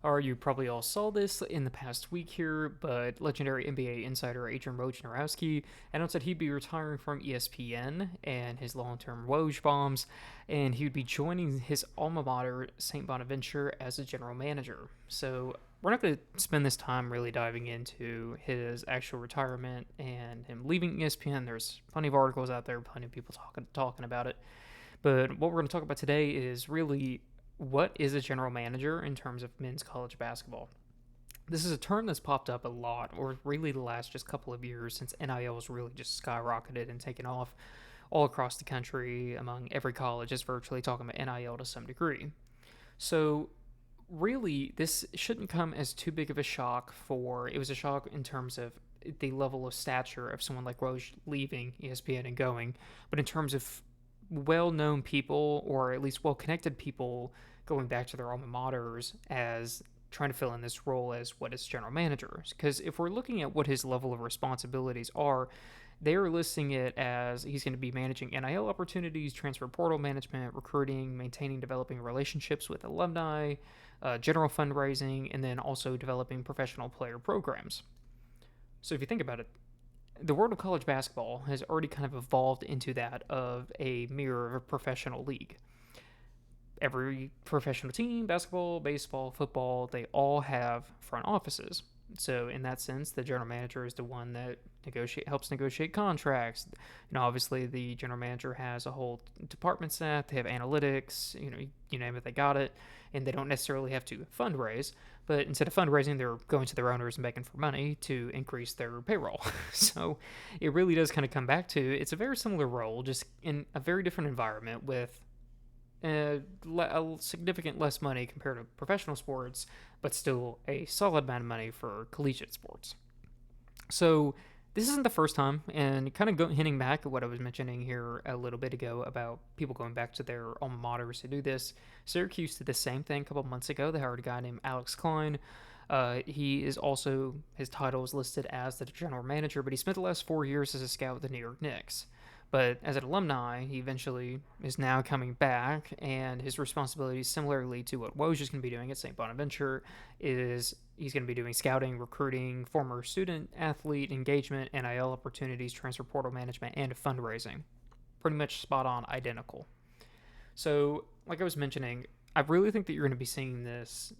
Or you probably all saw this in the past week here, but legendary NBA insider Adrian Wojnarowski announced that he'd be retiring from ESPN and his long-term Woj bombs, and he would be joining his alma mater, St. Bonaventure, as a general manager. So we're not going to spend this time really diving into his actual retirement and him leaving ESPN. There's plenty of articles out there, plenty of people talking about it. But what we're going to talk about today is really what is a general manager in terms of men's college basketball. This is a term that's popped up a lot, or really the last just couple of years since NIL has really just skyrocketed and taken off all across the country among every college is virtually talking about NIL to some degree. So really, this shouldn't come as too big of a shock it was a shock in terms of the level of stature of someone like Woj leaving ESPN and going, but in terms of well-known people or at least well-connected people going back to their alma maters as trying to fill in this role as what is general manager. Because if we're looking at what his level of responsibilities are, they are listing it as he's going to be managing NIL opportunities, transfer portal management, recruiting, maintaining, developing relationships with alumni, general fundraising, and then also developing professional player programs. So if you think about it, the world of college basketball has already kind of evolved into that of a mirror of a professional league. Every professional team, basketball, baseball, football, they all have front offices. So in that sense, the general manager is the one that helps negotiate contracts. Obviously the general manager has a whole department staff. They have analytics. You name it, they got it, and they don't necessarily have to fundraise. But instead of fundraising, they're going to their owners and begging for money to increase their payroll. So it really does kind of come back to it's a very similar role, just in a very different environment with a significant less money compared to professional sports, but still a solid amount of money for collegiate sports. So this isn't the first time, and kind of hinting back at what I was mentioning here a little bit ago about people going back to their alma maters to do this. Syracuse did the same thing a couple months ago. They hired a guy named Alex Klein. He is also, his title is listed as the general manager, but he spent the last 4 years as a scout with the New York Knicks. But as an alumni, he eventually is now coming back, and his responsibilities, similarly to what Woj is going to be doing at St. Bonaventure, is he's going to be doing scouting, recruiting, former student athlete engagement, NIL opportunities, transfer portal management, and fundraising. Pretty much spot on, identical. So, like I was mentioning, I really think that you're going to be seeing this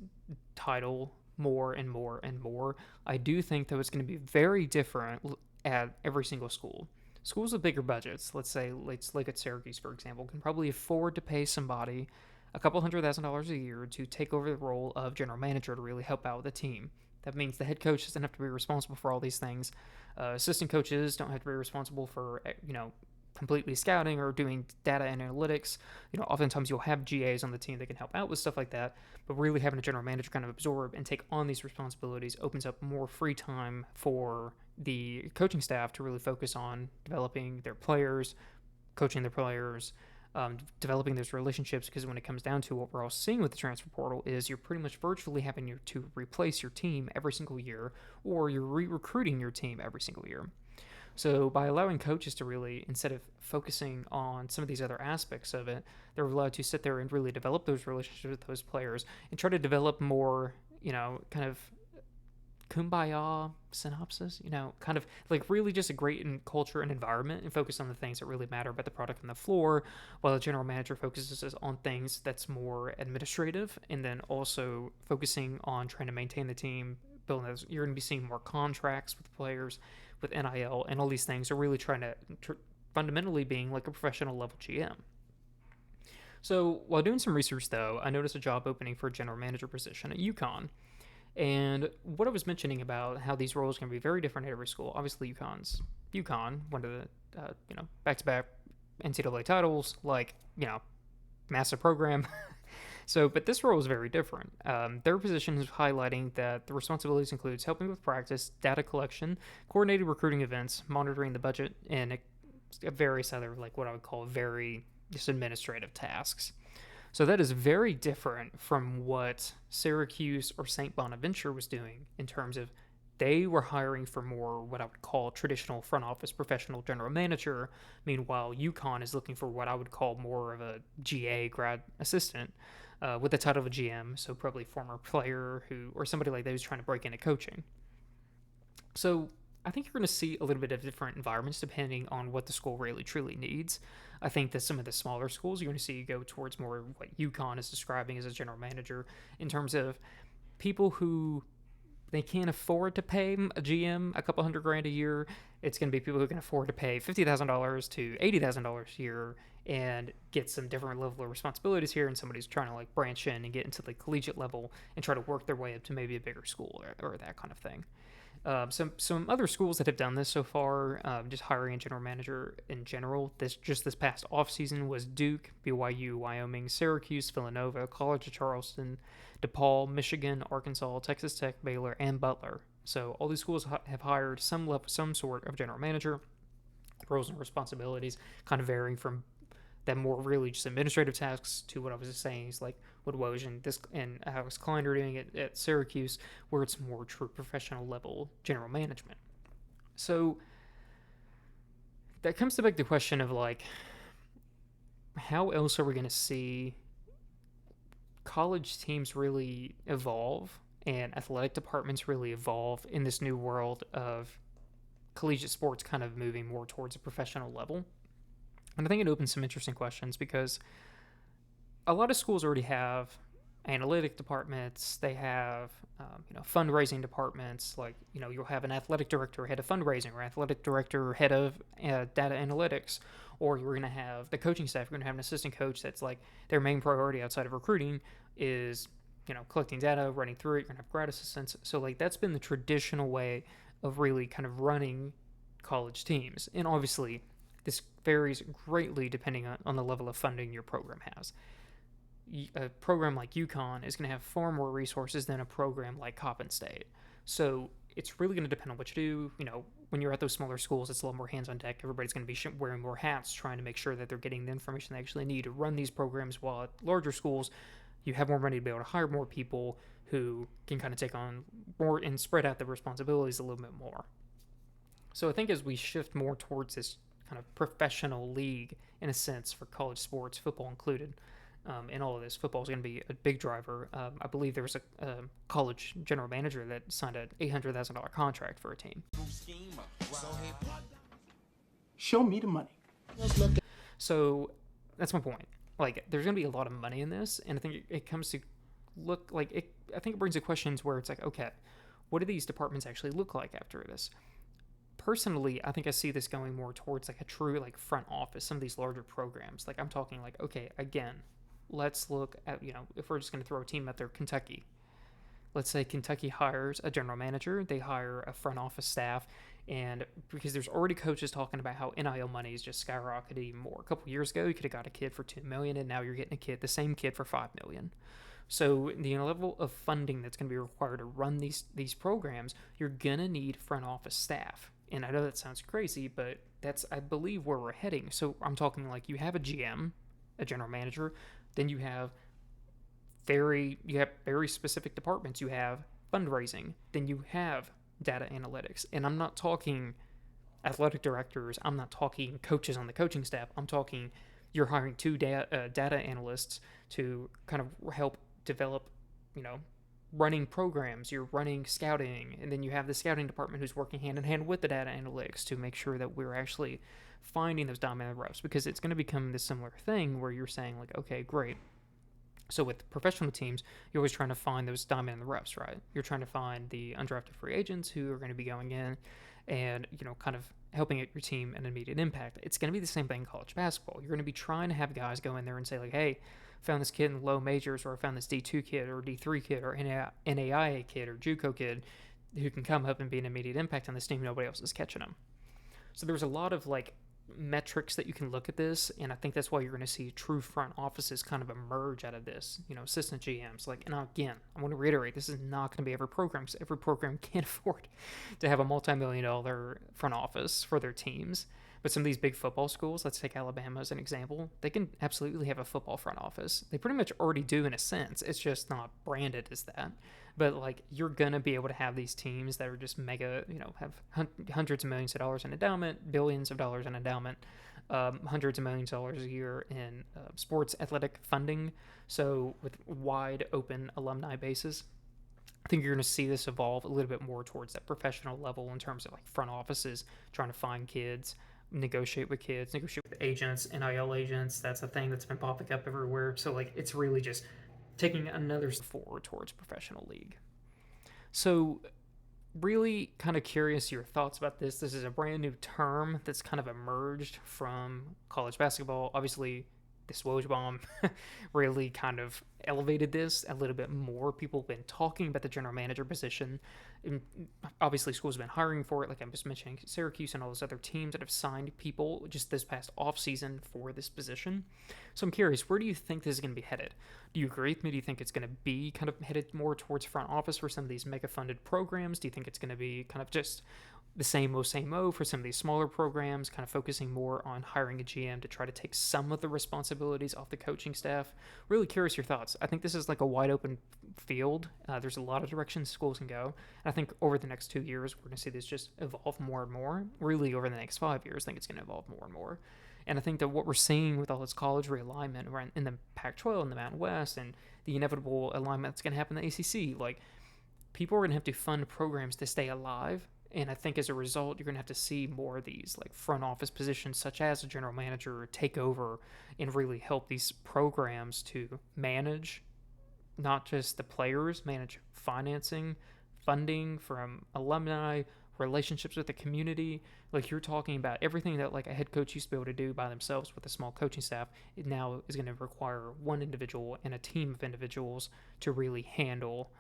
title more and more and more. I do think that it's going to be very different at every single school. Schools with bigger budgets, let's look at Syracuse, for example, can probably afford to pay somebody a couple $100,000 a year to take over the role of general manager to really help out the team. That means the head coach doesn't have to be responsible for all these things. Assistant coaches don't have to be responsible for, completely scouting or doing data and analytics. Oftentimes you'll have GAs on the team that can help out with stuff like that, but really having a general manager kind of absorb and take on these responsibilities opens up more free time for the coaching staff to really focus on developing their players, coaching their players, developing those relationships, because when it comes down to what we're all seeing with the transfer portal is you're pretty much virtually having to replace your team every single year, or you're re-recruiting your team every single year. So by allowing coaches to really, instead of focusing on some of these other aspects of it, they're allowed to sit there and really develop those relationships with those players and try to develop more, kind of kumbaya synopsis, kind of like really just a great culture and environment, and focus on the things that really matter about the product on the floor, while the general manager focuses on things that's more administrative, and then also focusing on trying to maintain the team, building those. You're going to be seeing more contracts with players, with NIL, and all these things are really trying to fundamentally being like a professional level GM. So while doing some research, though, I noticed a job opening for a general manager position at UConn. And what I was mentioning about how these roles can be very different at every school. Obviously, UConn, one of the back-to-back NCAA titles, massive program. So, but this role is very different. Their position is highlighting that the responsibilities includes helping with practice, data collection, coordinated recruiting events, monitoring the budget, and various other, what I would call very just administrative tasks. So that is very different from what Syracuse or St. Bonaventure was doing in terms of they were hiring for more what I would call traditional front office professional general manager. Meanwhile, UConn is looking for what I would call more of a GA grad assistant. with the title of a GM, so probably former player who or somebody like that who's trying to break into coaching. So I think you're going to see a little bit of different environments depending on what the school really truly needs. I think that some of the smaller schools you're going to see go towards more what UConn is describing as a general manager in terms of people who they can't afford to pay a GM a couple $100,000 a year. It's going to be people who can afford to pay $50,000 to $80,000 a year and get some different level of responsibilities here. And somebody's trying to like branch in and get into the collegiate level and try to work their way up to maybe a bigger school or that kind of thing. Some other schools that have done this so far, just hiring a general manager in general, this past offseason was Duke, BYU, Wyoming, Syracuse, Villanova, College of Charleston, DePaul, Michigan, Arkansas, Texas Tech, Baylor, and Butler. So all these schools have hired some sort of general manager, roles and responsibilities, kind of varying from that more really just administrative tasks to what I was just saying is like what Woj and Alex Klein are doing at Syracuse, where it's more true professional level general management. So that comes to beg the question of like, how else are we going to see college teams really evolve and athletic departments really evolve in this new world of collegiate sports kind of moving more towards a professional level? And I think it opens some interesting questions because a lot of schools already have analytic departments. They have, fundraising departments. Like, you'll have an athletic director, head of fundraising, or athletic director, head of data analytics. Or you're going to have the coaching staff. You're going to have an assistant coach that's like their main priority outside of recruiting is, collecting data, running through it. You're going to have grad assistants. So, like, that's been the traditional way of really kind of running college teams. And obviously, this varies greatly depending on the level of funding your program has. A program like UConn is going to have far more resources than a program like Coppin State. So it's really going to depend on what you do. When you're at those smaller schools, it's a lot more hands on deck. Everybody's going to be wearing more hats, trying to make sure that they're getting the information they actually need to run these programs. While at larger schools, you have more money to be able to hire more people who can kind of take on more and spread out the responsibilities a little bit more. So I think as we shift more towards this kind of professional league, in a sense, for college sports, football included, in all of this, football is going to be a big driver. I believe there was a college general manager that signed an $800,000 contract for a team. Show me the money. So that's my point. Like, there's going to be a lot of money in this, and I think it comes to look like it. I think it brings the questions where it's like, okay, what do these departments actually look like after this? Personally, I think I see this going more towards like a true like front office, some of these larger programs. Like I'm talking like, okay, again, let's look at, if we're just going to throw a team out there, Kentucky. Let's say Kentucky hires a general manager, they hire a front office staff, and because there's already coaches talking about how NIL money is just skyrocketing more. A couple years ago, you could have got a kid for $2 million, and now you're getting the same kid for $5 million. So the level of funding that's going to be required to run these programs, you're going to need front office staff. And I know that sounds crazy, but that's, I believe, where we're heading. So I'm talking like you have a GM, a general manager, then you have very specific departments. You have fundraising, then you have data analytics. And I'm not talking athletic directors. I'm not talking coaches on the coaching staff. I'm talking you're hiring two data analysts to kind of help develop, running programs, you're running scouting, and then you have the scouting department who's working hand in hand with the data analytics to make sure that we're actually finding those dominant reps, because it's going to become this similar thing where you're saying like, okay, great. So with professional teams, you're always trying to find those dominant reps, right? You're trying to find the undrafted free agents who are going to be going in and, kind of helping your team an immediate impact. It's going to be the same thing in college basketball. You're going to be trying to have guys go in there and say like, hey, found this kid in low majors, or I found this D2 kid or D3 kid or NAIA kid or JUCO kid who can come up and be an immediate impact on this team. Nobody else is catching them. So there's a lot of like metrics that you can look at this, and I think that's why you're going to see true front offices kind of emerge out of this, assistant GMs. Like, and again, I want to reiterate, this is not going to be every program, because every program can't afford to have a multi-million-dollar front office for their teams. But some of these big football schools, let's take Alabama as an example, they can absolutely have a football front office. They pretty much already do in a sense. It's just not branded as that. But like you're gonna be able to have these teams that are just mega, have hundreds of millions of dollars in endowment, billions of dollars in endowment, hundreds of millions of dollars a year in sports athletic funding. So with wide open alumni bases, I think you're going to see this evolve a little bit more towards that professional level in terms of like front offices trying to find kids, negotiate with kids, negotiate with agents, NIL agents. That's a thing that's been popping up everywhere. So like it's really just taking another step forward towards professional league. So really kind of curious your thoughts about this. This is a brand new term that's kind of emerged from college basketball. Obviously, this Woj bomb really kind of elevated this a little bit more. People have been talking about the general manager position. And obviously, schools have been hiring for it. Like I was mentioning, Syracuse and all those other teams that have signed people just this past offseason for this position. So I'm curious, where do you think this is going to be headed? Do you agree with me? Do you think it's going to be kind of headed more towards front office for some of these mega funded programs? Do you think it's going to be kind of just the same for some of these smaller programs, kind of focusing more on hiring a GM to try to take some of the responsibilities off the coaching staff? Really curious your thoughts. I think this is like a wide open field. There's a lot of directions schools can go. And I think over the next 2 years, we're going to see this just evolve more and more. Really, over the next 5 years, I think it's going to evolve more and more. And I think that what we're seeing with all this college realignment around in the Pac-12 and the Mountain West and the inevitable alignment that's going to happen in the ACC, like people are going to have to fund programs to stay alive. And I think as a result, you're going to have to see more of these like front office positions, such as a general manager, take over and really help these programs to manage not just the players, manage financing, funding from alumni, relationships with the community. Like you're talking about everything that like a head coach used to be able to do by themselves with a small coaching staff, it now is going to require one individual and a team of individuals to really handle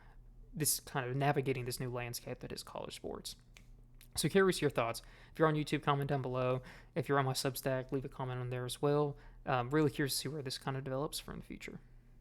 this kind of navigating this new landscape that is college sports. So curious your thoughts. If you're on YouTube, comment down below. If you're on my Substack, leave a comment on there as well. Really curious to see where this kind of develops for in the future.